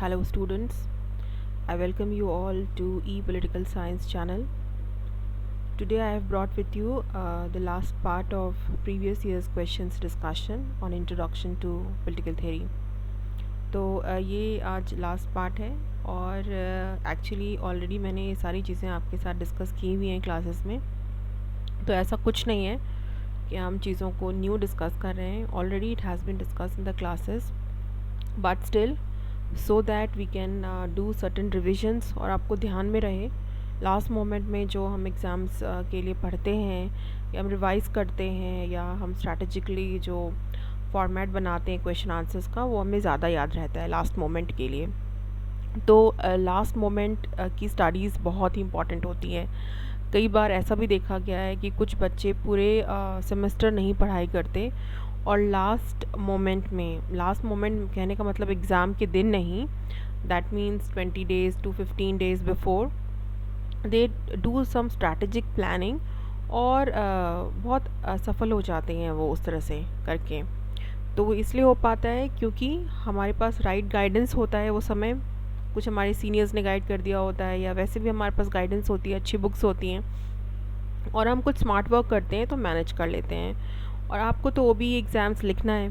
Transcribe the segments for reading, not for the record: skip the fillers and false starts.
Hello students, I welcome you all to E-Political Science channel. Today I have brought with you the last part of previous year's questions discussion on Introduction to Political Theory. तो ये आज last part है और actually already मैंने ये सारी चीज़ें आपके साथ डिस्कस की हुई हैं क्लासेस में, तो ऐसा कुछ नहीं है कि हम चीज़ों को न्यू डिस्कस कर रहे हैं. Already it has been discuss in the classes, but still so that we can do certain revisions और आपको ध्यान में रहे लास्ट मोमेंट में जो हम एग्ज़ाम्स के लिए पढ़ते हैं या हम रिवाइज़ करते हैं या हम स्ट्रैटेजिकली जो फॉर्मेट बनाते हैं क्वेश्चन आंसर्स का, वो हमें ज़्यादा याद रहता है लास्ट मोमेंट के लिए. तो लास्ट मोमेंट की स्टडीज़ बहुत ही इंपॉर्टेंट होती हैं. कई बार ऐसा भी देखा गया है कि कुछ बच्चे पूरे सेमेस्टर नहीं पढ़ाई करते और लास्ट मोमेंट कहने का मतलब एग्ज़ाम के दिन नहीं, that means 20 days to 15 days before they do some strategic planning और बहुत सफल हो जाते हैं वो उस तरह से करके. तो वो इसलिए हो पाता है क्योंकि हमारे पास राइट गाइडेंस होता है. वो समय कुछ हमारे सीनियर्स ने गाइड कर दिया होता है या वैसे भी हमारे पास गाइडेंस होती है, अच्छी बुक्स होती हैं और हम कुछ स्मार्ट वर्क करते हैं तो मैनेज कर लेते हैं. और आपको तो OBE एग्ज़ाम्स लिखना है.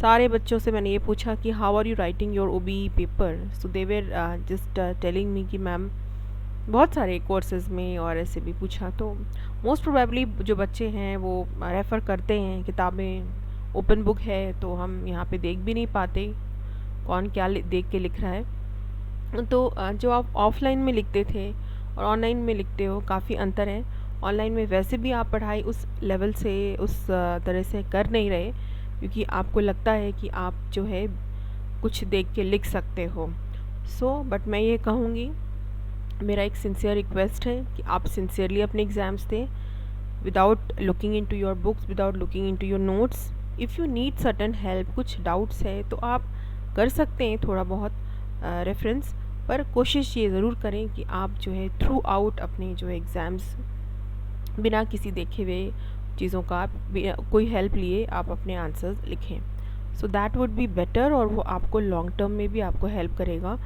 सारे बच्चों से मैंने ये पूछा कि how are you writing your OBE paper, so they were just telling me कि मैम बहुत सारे कोर्सेज़ में और ऐसे भी पूछा. तो मोस्ट प्रोबेबली जो बच्चे हैं वो रेफ़र करते हैं किताबें, ओपन बुक है तो हम यहाँ पे देख भी नहीं पाते कौन क्या देख के लिख रहा है. तो जो आप ऑफलाइन में लिखते थे और ऑनलाइन में लिखते हो काफ़ी अंतर है. ऑनलाइन में वैसे भी आप पढ़ाई उस लेवल से उस तरह से कर नहीं रहे क्योंकि आपको लगता है कि आप जो है कुछ देख के लिख सकते हो. बट मैं ये कहूँगी, मेरा एक सिंसियर रिक्वेस्ट है कि आप सिंसियरली अपने एग्ज़ाम्स दें without looking into your books, without looking into your notes. If you need certain help, कुछ डाउट्स है तो आप कर सकते हैं थोड़ा बहुत रेफरेंस, पर कोशिश ये ज़रूर करें कि आप जो है थ्रू आउट अपने जो है एग्ज़ाम्स बिना किसी देखे हुए चीज़ों का कोई हेल्प लिए आप अपने आंसर्स लिखें. So that would be better और वो आपको लॉन्ग टर्म में भी आपको हेल्प करेगा.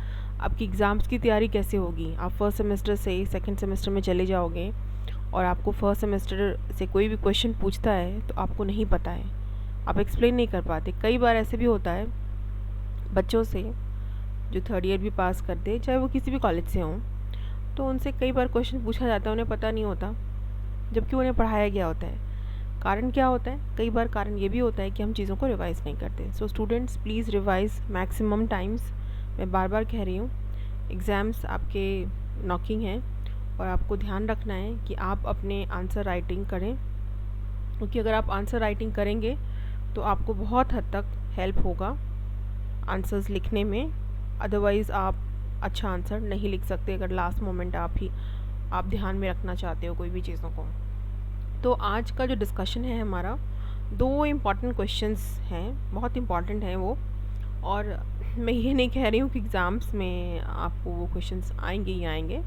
आपकी एग्ज़ाम्स की तैयारी कैसे होगी, आप फर्स्ट सेमेस्टर से सेकंड सेमेस्टर में चले जाओगे और आपको फर्स्ट सेमेस्टर से कोई भी क्वेश्चन पूछता है तो आपको नहीं पता है, आप एक्सप्लेन नहीं कर पाते. कई बार ऐसे भी होता है बच्चों से जो थर्ड ईयर भी पास करते हैं, चाहे वो किसी भी कॉलेज से हों, तो उनसे कई बार क्वेश्चन पूछा जाता है, उन्हें पता नहीं होता जबकि उन्हें पढ़ाया गया होता है. कारण क्या होता है? कई बार कारण ये भी होता है कि हम चीज़ों को रिवाइज़ नहीं करते. So students please revise maximum times. मैं बार बार कह रही हूँ, एग्ज़ाम्स आपके नॉकिंग हैं और आपको ध्यान रखना है कि आप अपने आंसर राइटिंग करें, क्योंकि अगर आप आंसर राइटिंग करेंगे तो आपको बहुत हद तक हेल्प होगा आंसर्स लिखने में. अदरवाइज़ आप अच्छा आंसर नहीं लिख सकते अगर लास्ट मोमेंट आप ध्यान में रखना चाहते हो कोई भी चीज़ों को. तो आज का जो डिस्कशन है हमारा, 2 इम्पॉर्टेंट क्वेश्चंस हैं, बहुत इम्पॉर्टेंट हैं वो. और मैं ये नहीं कह रही हूँ कि एग्ज़ाम्स में आपको वो क्वेश्चंस आएंगे ही आएंगे,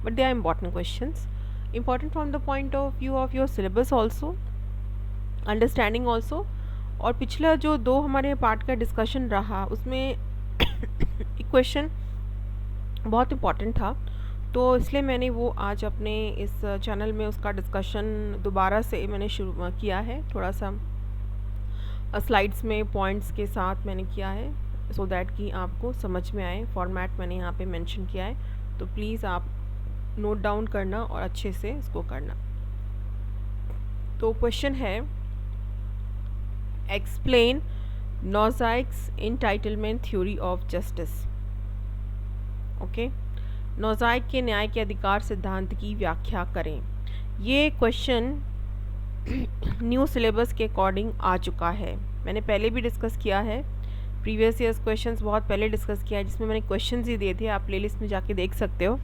but they are important questions, important from the point of view of your syllabus also, understanding also. और पिछला जो 2 हमारे पार्ट का डिस्कशन रहा उसमें एक क्वेश्चन बहुत इम्पॉर्टेंट था, तो इसलिए मैंने वो आज अपने इस चैनल में उसका डिस्कशन दोबारा से मैंने शुरू किया है. थोड़ा सा स्लाइड्स में पॉइंट्स के साथ मैंने किया है सो दैट कि आपको समझ में आए. फॉर्मेट मैंने यहाँ पे मेंशन किया है, तो प्लीज़ आप नोट डाउन करना और अच्छे से इसको करना. तो क्वेश्चन है, explain Nozick's entitlement theory of justice. Okay, Nozick के न्याय के अधिकार सिद्धांत की व्याख्या करें. ये क्वेश्चन न्यू सिलेबस के अकॉर्डिंग आ चुका है. मैंने पहले भी डिस्कस किया है, प्रीवियस ईयर्स क्वेश्चंस बहुत पहले डिस्कस किया है जिसमें मैंने क्वेश्चंस ही दिए थे, आप प्लेलिस्ट में जाके देख सकते हो.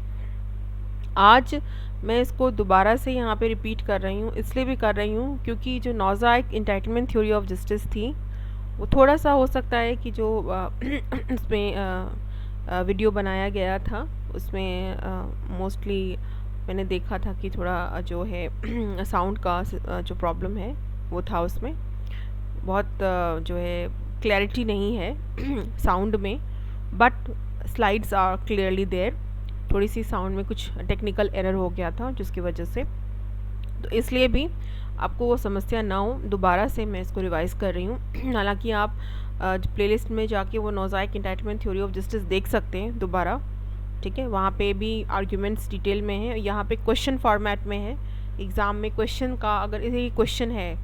आज मैं इसको दोबारा से यहाँ पे रिपीट कर रही हूँ. इसलिए भी कर रही हूँ क्योंकि जो नोज़ाइक एंटाइटलमेंट थ्योरी ऑफ जस्टिस थी वो थोड़ा सा हो सकता है कि जो उसमें वीडियो बनाया गया था उसमें मोस्टली मैंने देखा था कि थोड़ा जो है साउंड का जो प्रॉब्लम है वो था, उसमें बहुत जो है क्लैरिटी नहीं है साउंड में. But slides are clearly there. थोड़ी सी साउंड में कुछ टेक्निकल एरर हो गया था जिसकी वजह से, तो इसलिए भी आपको वो समस्या ना हो, दोबारा से मैं इसको रिवाइज कर रही हूँ। हालांकि आप प्लेलिस्ट में जाके वो नोज़ाइक एंटाइटलमेंट थ्योरी ऑफ जस्टिस देख सकते हैं दोबारा, ठीक है। वहाँ पे भी आर्ग्यूमेंट्स डिटेल में है, यहाँ पे क्वेश्चन फॉर्मेट में है। एग्ज़ाम में क्वेश्चन का अगर ये क्वेश्चन है,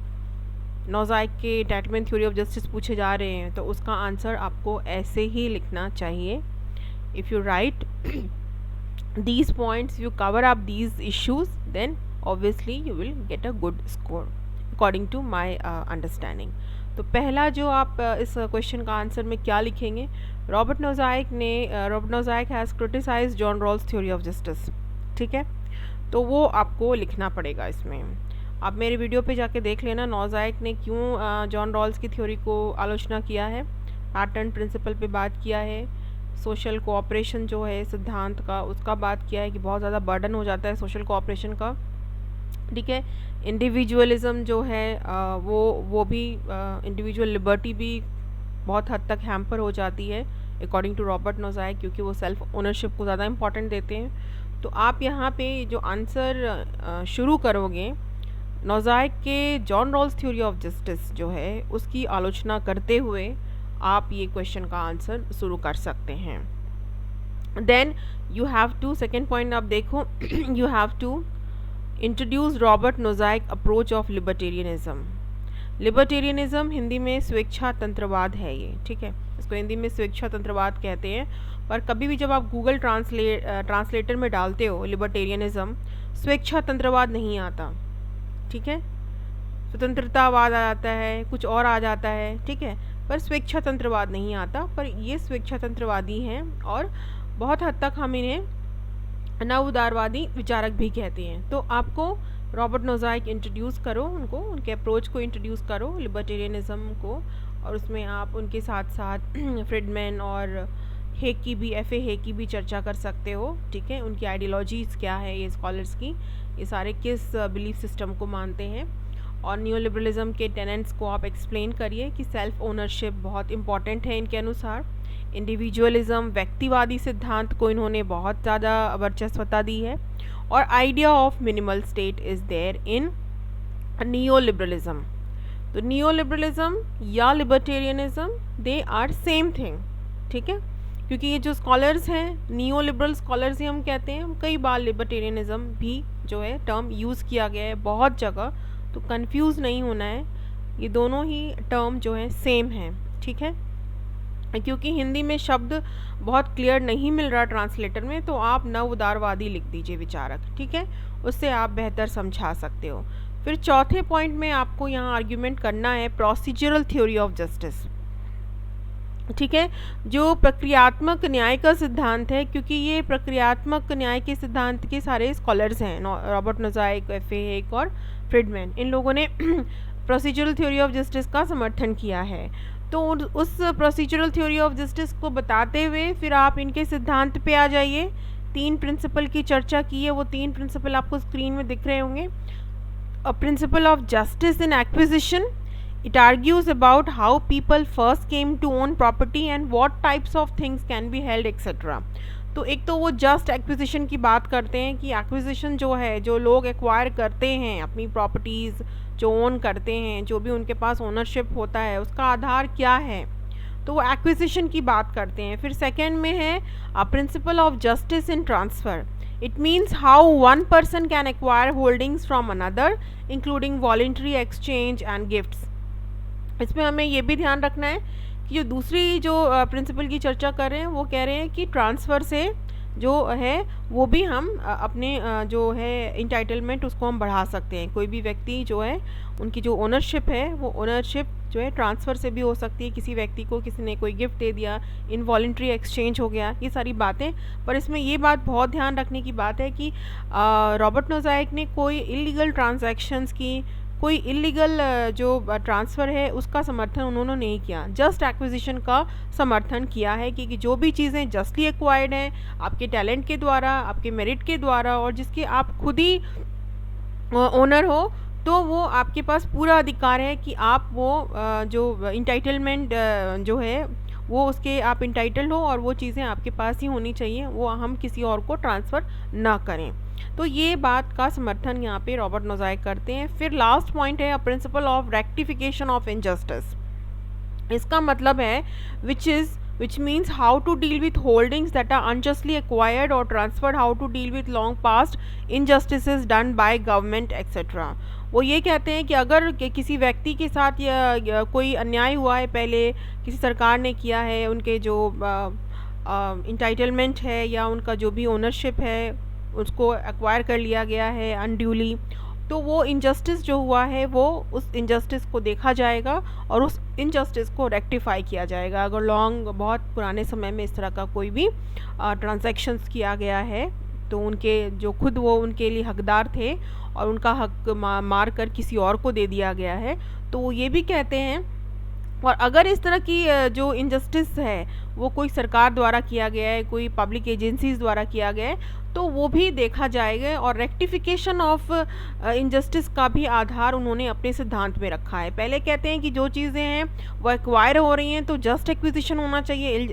नोज़ाइक के एंटाइटलमेंट थ्योरी ऑफ जस्टिस पूछे जा रहे हैं, तो उसका आंसर आपको ऐसे ही लिखना चाहिए। If you right these points, you cover up these issues, then obviously you will get a good score according to my understanding। तो पहला जो आप इस क्वेश्चन का आंसर में क्या लिखेंगे, Robert Nozick has criticised John Rawls theory of justice, ठीक है। तो वो आपको लिखना पड़ेगा इसमें। आप मेरे वीडियो पे जाके देख लेना नोज़ाइक ने क्यों जॉन रॉल्स की थ्योरी को आलोचना किया है, पैटर्न प्रिंसिपल पे बात किया है, सोशल कोऑपरेशन जो है सिद्धांत का उसका बात किया है कि बहुत ज़्यादा बर्डन हो जाता है सोशल कोऑपरेशन का, ठीक है। इंडिविजुअलिज्म जो है वो भी इंडिविजुअल लिबर्टी भी बहुत हद तक हैम्पर हो जाती है अकॉर्डिंग टू रॉबर्ट नोज़ाइक, क्योंकि वो सेल्फ ओनरशिप को ज़्यादा इंपॉर्टेंट देते हैं। तो आप यहाँ पे जो आंसर शुरू करोगे, नोज़ाइक के John Rawls theory of justice जो है उसकी आलोचना करते हुए आप ये क्वेश्चन का आंसर शुरू कर सकते हैं। Then you have to, second point आप देखो, you have to introduce Robert Nozick approach of libertarianism. Libertarianism Hindi में स्वेच्छा तंत्रवाद है ये, ठीक है। इसको हिंदी में स्वेच्छा तंत्रवाद कहते हैं, पर कभी भी जब आप गूगल ट्रांसलेटर में डालते हो लिबर्टेरियनिज्म, स्वेच्छा तंत्रवाद नहीं आता, ठीक है। स्वतंत्रतावाद आ जाता है, कुछ और आ जाता है, ठीक है, पर स्वेच्छा तंत्रवाद नहीं आता। पर ये स्वेच्छा तंत्रवादी हैं और बहुत हद तक हम इन्हें नव उदारवादी विचारक भी कहते हैं। तो आपको रॉबर्ट नोज़ाइक इंट्रोड्यूस करो, उनको, उनके अप्रोच को इंट्रोड्यूस करो लिबर्टेरियनिज्म को, और उसमें आप उनके साथ साथ फ्रीडमैन और हेक की भी, F.A. हेक की भी चर्चा कर सकते हो, ठीक है। उनकी आइडियोलॉजीज़ क्या है, ये स्कॉलर्स की, ये सारे किस बिलीफ सिस्टम को मानते हैं, और न्यू लिबरलिज्म के टेनेंट्स को आप एक्सप्लेन करिए कि सेल्फ ओनरशिप बहुत इंपॉर्टेंट है इनके अनुसार। इंडिविजुअलिज्म, व्यक्तिवादी सिद्धांत को इन्होंने बहुत ज़्यादा वर्चस्वता दी है, और idea of minimal state is there in neo liberalism. तो नियो लिबरलिज्म या libertarianism, they are same thing, ठीक है। क्योंकि ये जो स्कॉलर्स हैं, नियो लिबरल स्कॉलर्स ही हम कहते हैं, कई बार लिबर्टेरियनिज्म भी जो है टर्म यूज़ किया गया है बहुत जगह, तो कंफ्यूज नहीं होना है, ये दोनों ही टर्म जो है सेम हैं, ठीक है। क्योंकि हिंदी में शब्द बहुत क्लियर नहीं मिल रहा ट्रांसलेटर में, तो आप नव उदारवादी लिख दीजिए विचारक, ठीक है, उससे आप बेहतर समझा सकते हो। फिर चौथे पॉइंट में आपको यहाँ आर्ग्यूमेंट करना है प्रोसीजरल थ्योरी ऑफ जस्टिस, ठीक है, जो प्रक्रियात्मक न्याय का सिद्धांत है। क्योंकि ये प्रक्रियात्मक न्याय के सिद्धांत के सारे स्कॉलर्स हैं, रॉबर्ट नोज़ाइक, F.A. हेक और फ्रीडमैन, इन लोगों ने प्रोसीजरल थ्योरी ऑफ जस्टिस का समर्थन किया है। तो उस प्रोसीजरल थ्योरी ऑफ जस्टिस को बताते हुए फिर आप इनके सिद्धांत पे आ जाइए। 3 प्रिंसिपल की चर्चा की है, वो 3 प्रिंसिपल आपको स्क्रीन में दिख रहे होंगे। A principle of justice in acquisition, it argues about how people first came to own property and what types of things can be held etc। तो एक तो वो जस्ट एक्विजिशन की बात करते हैं कि एक्विजिशन जो है, जो लोग एक्वायर करते हैं अपनी प्रॉपर्टीज़, जो ओन करते हैं, जो भी उनके पास ओनरशिप होता है, उसका आधार क्या है, तो वो एक्विजिशन की बात करते हैं। फिर सेकेंड में है principal of justice in transfer. It means how one person can acquire holdings from another including voluntary exchange and gifts. इसमें हमें ये भी ध्यान रखना है कि जो दूसरी जो प्रिंसिपल की चर्चा कर रहे हैं, वो कह रहे हैं कि ट्रांसफ़र से जो है वो भी हम अपने जो है इंटाइटलमेंट उसको हम बढ़ा सकते हैं। कोई भी व्यक्ति जो है, उनकी जो ओनरशिप है, वो ओनरशिप जो है ट्रांसफ़र से भी हो सकती है। किसी व्यक्ति को किसी ने कोई गिफ्ट दे दिया, इनवॉलेंट्री एक्सचेंज हो गया, ये सारी बातें। पर इसमें ये बात बहुत ध्यान रखने की बात है कि रॉबर्ट नोज़ाइक ने कोई इलीगल ट्रांजैक्शंस की, कोई इलीगल जो ट्रांसफ़र है उसका समर्थन उन्होंने नहीं किया, जस्ट एक्विजिशन का समर्थन किया है। कि जो भी चीज़ें जस्टली एक्वायर्ड हैं आपके टैलेंट के द्वारा, आपके मेरिट के द्वारा, और जिसके आप खुद ही ओनर हो, तो वो आपके पास पूरा अधिकार है कि आप वो जो इंटाइटलमेंट जो है वो उसके आप इंटाइटल्ड हो और वो चीज़ें आपके पास ही होनी चाहिए, वो हम किसी और को ट्रांसफ़र ना करें। तो ये बात का समर्थन यहाँ पे रॉबर्ट नोज़ाई करते हैं। फिर लास्ट पॉइंट है a principle of rectification of injustice. इसका मतलब है which means how to deal with holdings that are unjustly acquired or transferred, how to deal with long past injustices done by government etc. वो ये कहते हैं कि अगर किसी व्यक्ति के साथ या कोई अन्याय हुआ है, पहले किसी सरकार ने किया है, उनके जो इंटाइटलमेंट है या उनका जो भी ओनरशिप है उसको एक्वायर कर लिया गया है अनड्यूली, तो वो इनजस्टिस जो हुआ है वो उस इनजस्टिस को देखा जाएगा और उस इनजस्टिस को रेक्टिफाई किया जाएगा। अगर बहुत पुराने समय में इस तरह का कोई भी ट्रांजैक्शंस किया गया है तो उनके जो खुद वो उनके लिए हकदार थे और उनका हक मार कर किसी और को दे दिया गया है, तो वो ये भी कहते हैं। और अगर इस तरह की जो इनजस्टिस है वो कोई सरकार द्वारा किया गया है, कोई पब्लिक एजेंसीज द्वारा किया गया है, तो वो भी देखा जाएगा। और रेक्टिफिकेशन ऑफ इनजस्टिस का भी आधार उन्होंने अपने सिद्धांत में रखा है। पहले कहते हैं कि जो चीज़ें हैं वो एक्वायर हो रही हैं तो जस्ट एक्विजिशन होना चाहिए,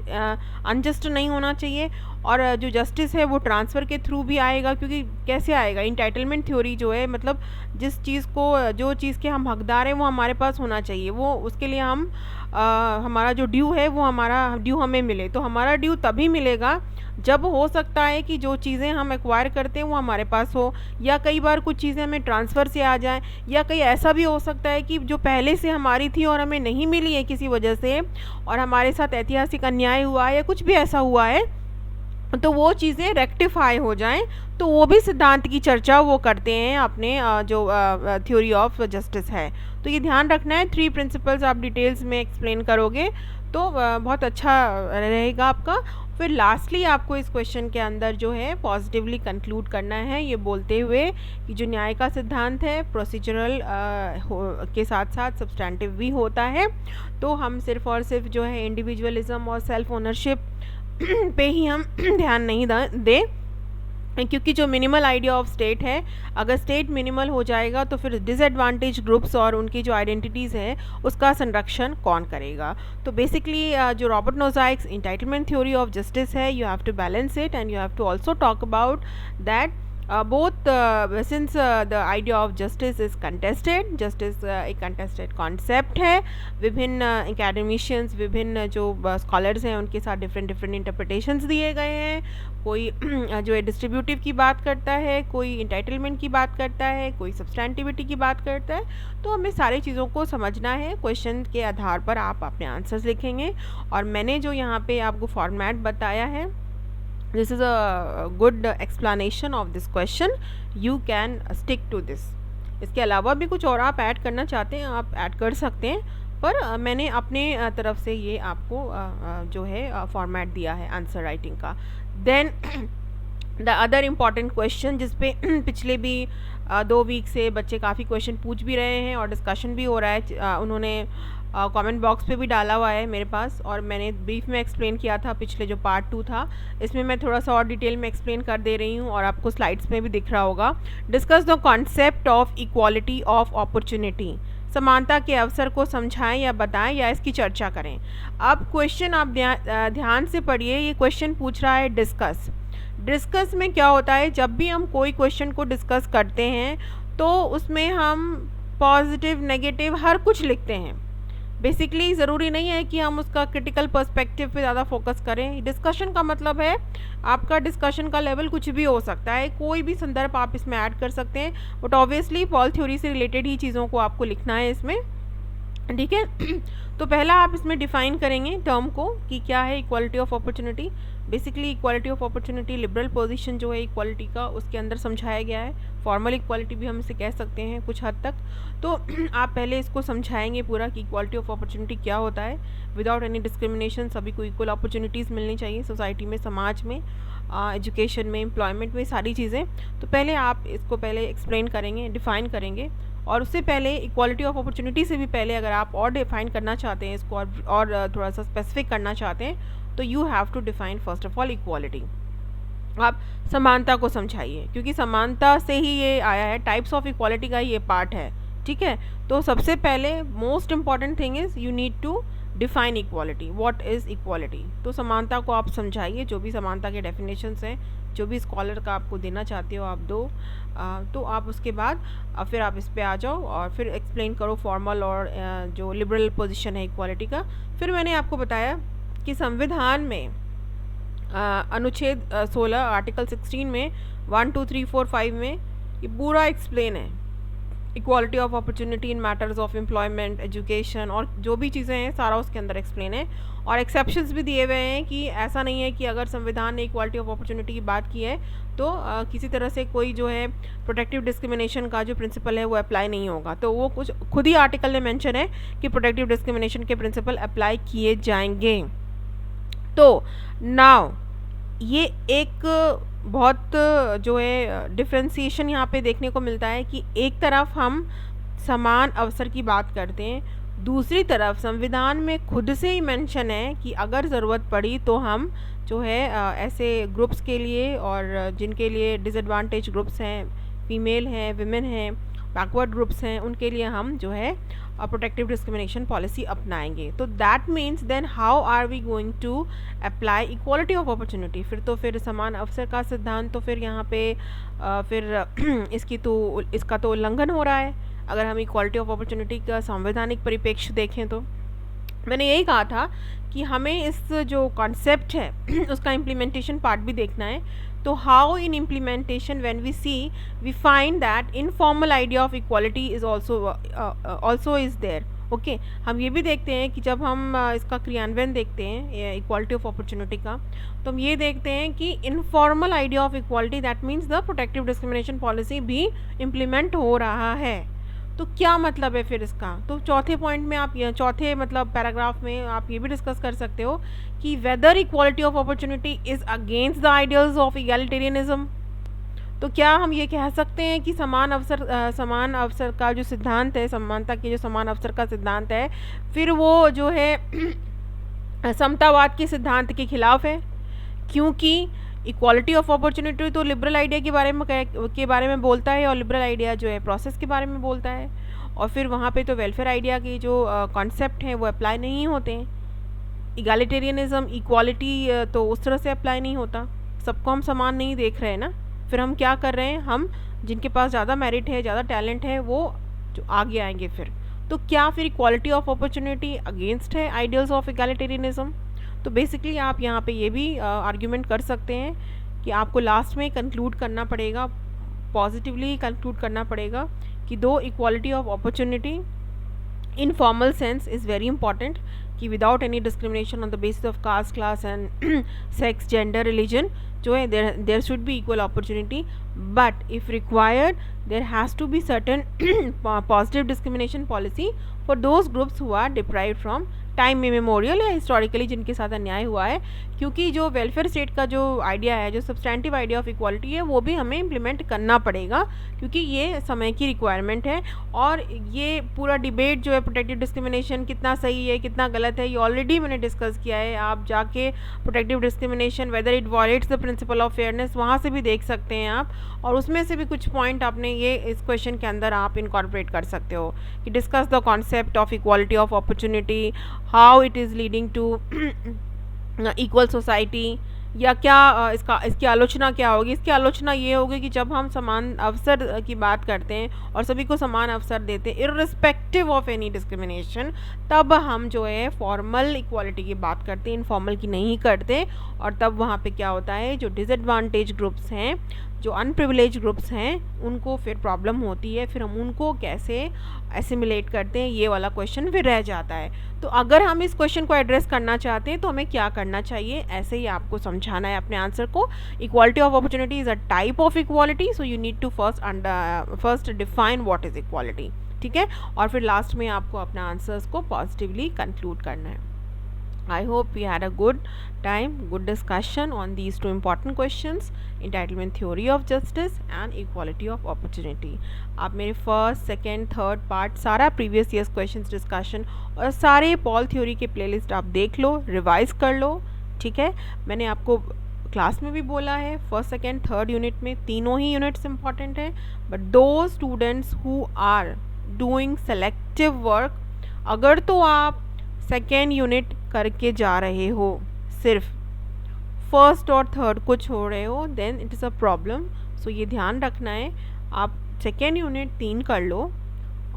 अनजस्ट नहीं होना चाहिए। और जो जस्टिस है वो ट्रांसफ़र के थ्रू भी आएगा, क्योंकि कैसे आएगा, इंटाइटलमेंट थ्योरी जो है, मतलब जिस चीज़ को जो चीज़ के हम हकदार हैं वो हमारे पास होना चाहिए, वो उसके लिए हम हमारा जो ड्यू है वो हमारा ड्यू हमें मिले। तो हमारा ड्यू तभी मिलेगा जब हो सकता है कि जो चीज़ें हम एक्वायर करते हैं वो हमारे पास हो, या कई बार कुछ चीज़ें हमें ट्रांसफ़र से आ जाएं, या कहीं ऐसा भी हो सकता है कि जो पहले से हमारी थी और हमें नहीं मिली है किसी वजह से, और हमारे साथ ऐतिहासिक अन्याय हुआ है या कुछ भी ऐसा हुआ है, तो वो चीज़ें रेक्टिफाई हो जाएं। तो वो भी सिद्धांत की चर्चा वो करते हैं अपने जो थ्योरी ऑफ जस्टिस है। तो ये ध्यान रखना है, 3 प्रिंसिपल्स आप डिटेल्स में एक्सप्लेन करोगे तो बहुत अच्छा रहेगा आपका। फिर लास्टली आपको इस क्वेश्चन के अंदर जो है पॉजिटिवली कंक्लूड करना है, ये बोलते हुए कि जो न्याय का सिद्धांत है प्रोसीजरल के साथ साथ सब्सटैंटिव भी होता है। तो हम सिर्फ और सिर्फ जो है इंडिविजुअलिज्म और सेल्फ ओनरशिप पे ही हम ध्यान नहीं दें, क्योंकि जो मिनिमल आइडिया ऑफ स्टेट है, अगर स्टेट मिनिमल हो जाएगा तो फिर डिसएडवांटेज ग्रुप्स और उनकी जो आइडेंटिटीज़ हैं उसका संरक्षण कौन करेगा। तो बेसिकली जो Robert Nozick's entitlement theory of justice है, you have to balance it and you have to also talk about that both since the idea of justice is contested, justice एक contested concept है, विभिन्न academicians, विभिन्न जो scholars हैं उनके साथ different interpretations दिए गए हैं। कोई जो है डिस्ट्रीब्यूटिव की बात करता है, कोई इंटाइटलमेंट की बात करता है, कोई सब्सटैंटिविटी की बात करता है। तो हमें सारी चीज़ों को समझना है, क्वेश्चन के आधार पर आप अपने आंसर्स लिखेंगे। और मैंने जो यहाँ पे आपको फॉर्मेट बताया है, this is a good explanation of this question, you can stick to this। इसके अलावा भी कुछ और आप ऐड करना चाहते हैं आप ऐड कर सकते हैं, पर मैंने अपने तरफ से ये आपको जो है फॉर्मेट दिया है आंसर राइटिंग का। Then the other important question जिस पे पिछले भी 2 वीक से बच्चे काफ़ी क्वेश्चन पूछ भी रहे हैं और डिस्कशन भी हो रहा है, उन्होंने कमेंट बॉक्स पे भी डाला हुआ है मेरे पास, और मैंने ब्रीफ में एक्सप्लेन किया था पिछले जो पार्ट 2 था, इसमें मैं थोड़ा सा और डिटेल में एक्सप्लेन कर दे रही हूँ और आपको स्लाइड्स में भी दिख रहा होगा। Discuss the concept of equality of opportunity, समानता के अवसर को समझाएं या बताएं या इसकी चर्चा करें। अब क्वेश्चन आप ध्यान से पढ़िए, ये क्वेश्चन पूछ रहा है डिस्कस में क्या होता है, जब भी हम कोई क्वेश्चन को डिस्कस करते हैं तो उसमें हम पॉजिटिव नेगेटिव हर कुछ लिखते हैं। बेसिकली ज़रूरी नहीं है कि हम उसका क्रिटिकल पर्सपेक्टिव पे ज़्यादा फोकस करें। डिस्कशन का मतलब है आपका डिस्कशन का लेवल कुछ भी हो सकता है, कोई भी संदर्भ आप इसमें ऐड कर सकते हैं, बट ऑब्वियसली पॉल थ्योरी से रिलेटेड ही चीज़ों को आपको लिखना है इसमें, ठीक है। तो पहला आप इसमें डिफ़ाइन करेंगे टर्म को कि क्या है equality of opportunity. Basically equality of opportunity liberal position जो है इक्वालिटी का उसके अंदर समझाया गया है, फॉर्मल इक्वालिटी भी हम इसे कह सकते हैं कुछ हद तक। तो आप पहले इसको समझाएंगे पूरा कि इक्वालिटी ऑफ अपॉर्चुनिटी क्या होता है। विदाउट एनी डिस्क्रिमिनेशन सभी को इक्वल अपॉर्चुनिटीज़ मिलनी चाहिए सोसाइटी में, समाज में, एजुकेशन में, एम्प्लॉयमेंट में, सारी चीज़ें। तो पहले आप इसको पहले एक्सप्लेन करेंगे, डिफ़ाइन करेंगे, और उससे पहले इक्वालिटी ऑफ अपॉर्चुनिटी से भी पहले अगर आप और डिफ़ाइन करना चाहते हैं इसको और थोड़ा सा स्पेसिफिक करना चाहते हैं तो you have to define first of all equality. आप समानता को समझाइए, क्योंकि समानता से ही ये आया है, टाइप्स ऑफ इक्वालिटी का ये पार्ट है, ठीक है। तो सबसे पहले most important thing is you need to define equality, what is equality. तो समानता को आप समझाइए, जो भी समानता के डेफिनेशंस हैं, जो भी स्कॉलर का आपको देना चाहते हो आप दो। तो आप उसके बाद फिर आप इस पे आ जाओ और फिर एक्सप्लेन करो फॉर्मल और जो लिबरल पोजीशन है इक्वालिटी का। फिर मैंने आपको बताया कि संविधान में अनुच्छेद 16 आर्टिकल 16 में 1 2 3 4 5 में ये पूरा एक्सप्लेन है equality of opportunity in matters of employment, education और जो भी चीज़ें हैं सारा उसके अंदर एक्सप्लेन है। और एक्सेप्शंस भी दिए हुए हैं कि ऐसा नहीं है कि अगर संविधान ने इक्वालिटी ऑफ अपॉर्चुनिटी की बात की है तो किसी तरह से कोई जो है प्रोटेक्टिव डिस्क्रिमिनेशन का जो प्रिंसिपल है वो अप्लाई नहीं होगा। तो वो कुछ खुद ही आर्टिकल में मेंशन है कि प्रोटेक्टिव डिस्क्रिमिनेशन के प्रिंसिपल अप्लाई किए जाएंगे। तो नाउ ये एक बहुत जो है डिफ्रेंसिएशन यहाँ पे देखने को मिलता है कि एक तरफ हम समान अवसर की बात करते हैं, दूसरी तरफ संविधान में खुद से ही मेंशन है कि अगर ज़रूरत पड़ी तो हम जो है ऐसे ग्रुप्स के लिए और जिनके लिए डिसएडवांटेज ग्रुप्स हैं, फीमेल हैं, विमेन हैं, बैकवर्ड ग्रुप्स हैं, उनके लिए हम जो है प्रोटेक्टिव डिस्क्रिमिनेशन पॉलिसी अपनाएंगे। तो that means then how are we going to apply equality of opportunity. फिर समान अवसर का सिद्धांत तो फिर यहाँ पे फिर इसका तो उल्लंघन हो रहा है अगर हम इक्वालिटी ऑफ अपॉर्चुनिटी का संवैधानिक परिप्रेक्ष्य देखें। तो मैंने यही कहा था कि हमें इस जो कॉन्सेप्ट है उसका इम्प्लीमेंटेशन पार्ट भी देखना है। तो how in implementation when we see we find that informal idea of equality is also is there. Okay, हम ये भी देखते हैं कि जब हम इसका क्रियान्वयन देखते हैं इक्वालिटी ऑफ अपॉर्चुनिटी का, तो हम ये देखते हैं कि informal idea of equality that means the protective discrimination policy भी इम्प्लीमेंट हो रहा है। तो क्या मतलब है फिर इसका? तो चौथे पॉइंट में आप चौथे मतलब पैराग्राफ में आप ये भी डिस्कस कर सकते हो कि whether equality of opportunity is against the ideals of egalitarianism. तो क्या हम ये कह सकते हैं कि समान अवसर का जो सिद्धांत है, समानता के जो समान अवसर का सिद्धांत है, फिर वो जो है समतावाद के सिद्धांत के खिलाफ है? क्योंकि इक्वालिटी ऑफ अपॉर्चुनिटी तो लिबरल आइडिया के बारे में बोलता है और लिबरल आइडिया जो है प्रोसेस के बारे में बोलता है, और फिर वहाँ पे तो वेलफेयर आइडिया की जो कॉन्सेप्ट हैं वो अप्लाई नहीं होते हैं। इगैलिटेरियनिज्म, इक्वालिटी तो उस तरह से अप्लाई नहीं होता, सबको हम समान नहीं देख रहे हैं ना। फिर हम क्या कर रहे हैं, हम जिनके पास ज़्यादा मेरिट है, ज़्यादा टैलेंट है, वो जो आगे आएंगे फिर। तो क्या फिर इक्वालिटी ऑफ अपॉर्चुनिटी अगेंस्ट है आइडियल्स ऑफ इगैलिटेरियनिज्म? तो बेसिकली आप यहाँ पे ये भी आर्ग्यूमेंट कर सकते हैं कि आपको लास्ट में कंक्लूड करना पड़ेगा, पॉजिटिवली कंक्लूड करना पड़ेगा कि दो equality of opportunity in formal sense is very important, कि without any discrimination on the basis of caste, class and sex, gender, religion जो है there should be equal opportunity, but if required there has to be certain positive discrimination policy for those groups who are deprived from time memorial या historically जिनके साथ अन्याय हुआ है। क्योंकि जो वेलफेयर स्टेट का जो आइडिया है, जो सब्सटैंटिव आइडिया ऑफ इक्वालिटी है, वो भी हमें इम्प्लीमेंट करना पड़ेगा क्योंकि ये समय की रिक्वायरमेंट है। और ये पूरा डिबेट जो है प्रोटेक्टिव डिस्क्रिमिनेशन कितना सही है कितना गलत है, ये ऑलरेडी मैंने डिस्कस किया है। आप जाके protective discrimination whether it wallets the principle of fairness वहाँ से भी देख सकते हैं आप, और उसमें से भी कुछ पॉइंट आपने ये इस क्वेश्चन के अंदर आप इनकॉर्पोरेट कर सकते हो कि discuss the concept of equality of opportunity, how it is leading to equal society, या क्या इसकी आलोचना क्या होगी। इसकी आलोचना ये होगी कि जब हम समान अवसर की बात करते हैं और सभी को समान अवसर देते हैं इर्रिस्पेक्टिव ऑफ एनी डिस्क्रिमिनेशन, तब हम जो है फॉर्मल इक्वालिटी की बात करते हैं, इनफॉर्मल की नहीं करते। और तब वहाँ पे क्या होता है, जो डिसएडवांटेज ग्रुप्स हैं, जो अनप्रिविलेज ग्रुप्स हैं, उनको फिर प्रॉब्लम होती है, फिर हम उनको कैसे एसिमिलेट करते हैं, ये वाला क्वेश्चन फिर रह जाता है। तो अगर हम इस क्वेश्चन को एड्रेस करना चाहते हैं तो हमें क्या करना चाहिए, ऐसे ही आपको समझाना है अपने आंसर को। Equality of opportunity is a type of equality, so you need to first define what is equality, ठीक है, और फिर लास्ट में आपको अपना आंसर्स को पॉजिटिवली कंक्लूड करना है। I hope we had a good time, good discussion on these two important questions, entitlement theory of justice and equality of opportunity. आप मेरे फर्स्ट, सेकेंड, थर्ड पार्ट सारा प्रीवियस ईयर्स क्वेश्चंस डिस्कशन और सारे Paul theory के playlist आप देख लो, revise कर लो, ठीक है। मैंने आपको क्लास में भी बोला है फर्स्ट, सेकेंड, थर्ड यूनिट में तीनों ही यूनिट्स इंपॉर्टेंट है, but those students who are doing selective work, अगर तो आप सेकेंड यूनिट करके जा रहे हो, सिर्फ फर्स्ट और थर्ड को छोड़ रहे हो, then it is a problem. So ये ध्यान रखना है. आप सेकेंड यूनिट 3 कर लो.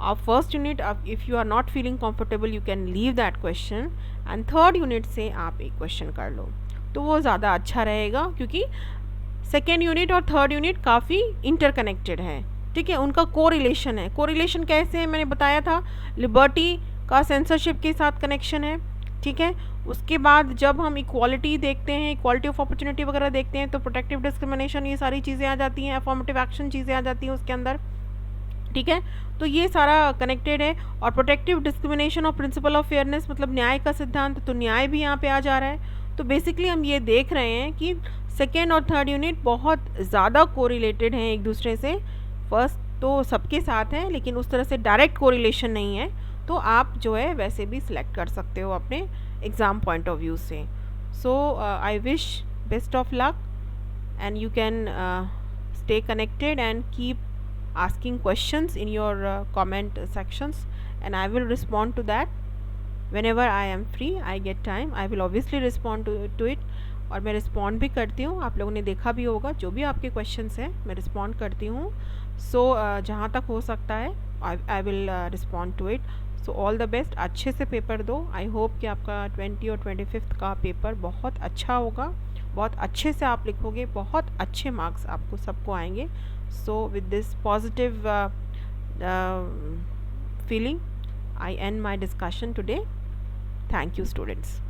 आप फर्स्ट यूनिट, आप if you are not feeling comfortable you can leave that question, and third unit से आप एक क्वेश्चन कर लो, तो वो ज़्यादा अच्छा रहेगा, क्योंकि सेकेंड यूनिट और थर्ड यूनिट काफ़ी इंटरकनेक्टेड हैं. ठीक है, उनका कोरिलेशन है. कोरिलेशन कैसे है मैंने बताया था, लिबर्टी का सेंसरशिप के साथ कनेक्शन है. ठीक है, उसके बाद जब हम इक्वालिटी देखते हैं, इक्वालिटी ऑफ अपॉर्चुनिटी वगैरह देखते हैं, तो प्रोटेक्टिव डिस्क्रिमिनेशन, ये सारी चीज़ें आ जाती हैं, अफॉर्मेटिव एक्शन चीज़ें आ जाती हैं उसके अंदर. ठीक है, तो ये सारा कनेक्टेड है. और प्रोटेक्टिव डिस्क्रिमिनेशन और प्रिंसिपल ऑफ फेयरनेस मतलब न्याय का सिद्धांत, तो न्याय भी यहाँ पे आ जा रहा है. तो बेसिकली हम ये देख रहे हैं कि सेकेंड और थर्ड यूनिट बहुत ज़्यादा कोरिलेटेड हैं एक दूसरे से. फर्स्ट तो सबके साथ है, लेकिन उस तरह से डायरेक्ट कोरिलेशन नहीं है, तो आप जो है वैसे भी सिलेक्ट कर सकते हो अपने एग्ज़ाम पॉइंट ऑफ व्यू से. So I wish best of luck, and you can stay connected and keep asking questions in your comment sections, and I will respond to that whenever I am free. I get time, I will obviously respond to it. और मैं respond भी करती हूँ, आप लोगों ने देखा भी होगा, जो भी आपके क्वेश्चंस हैं मैं रिस्पॉन्ड करती हूँ. सो जहाँ तक हो सकता है I will respond to it. So all the best, अच्छे से पेपर दो. आई होप कि आपका 20 और 25 का पेपर बहुत अच्छा होगा, बहुत अच्छे से आप लिखोगे, बहुत अच्छे मार्क्स आपको सबको आएंगे. So with this positive feeling I end my discussion today. Thank you, students.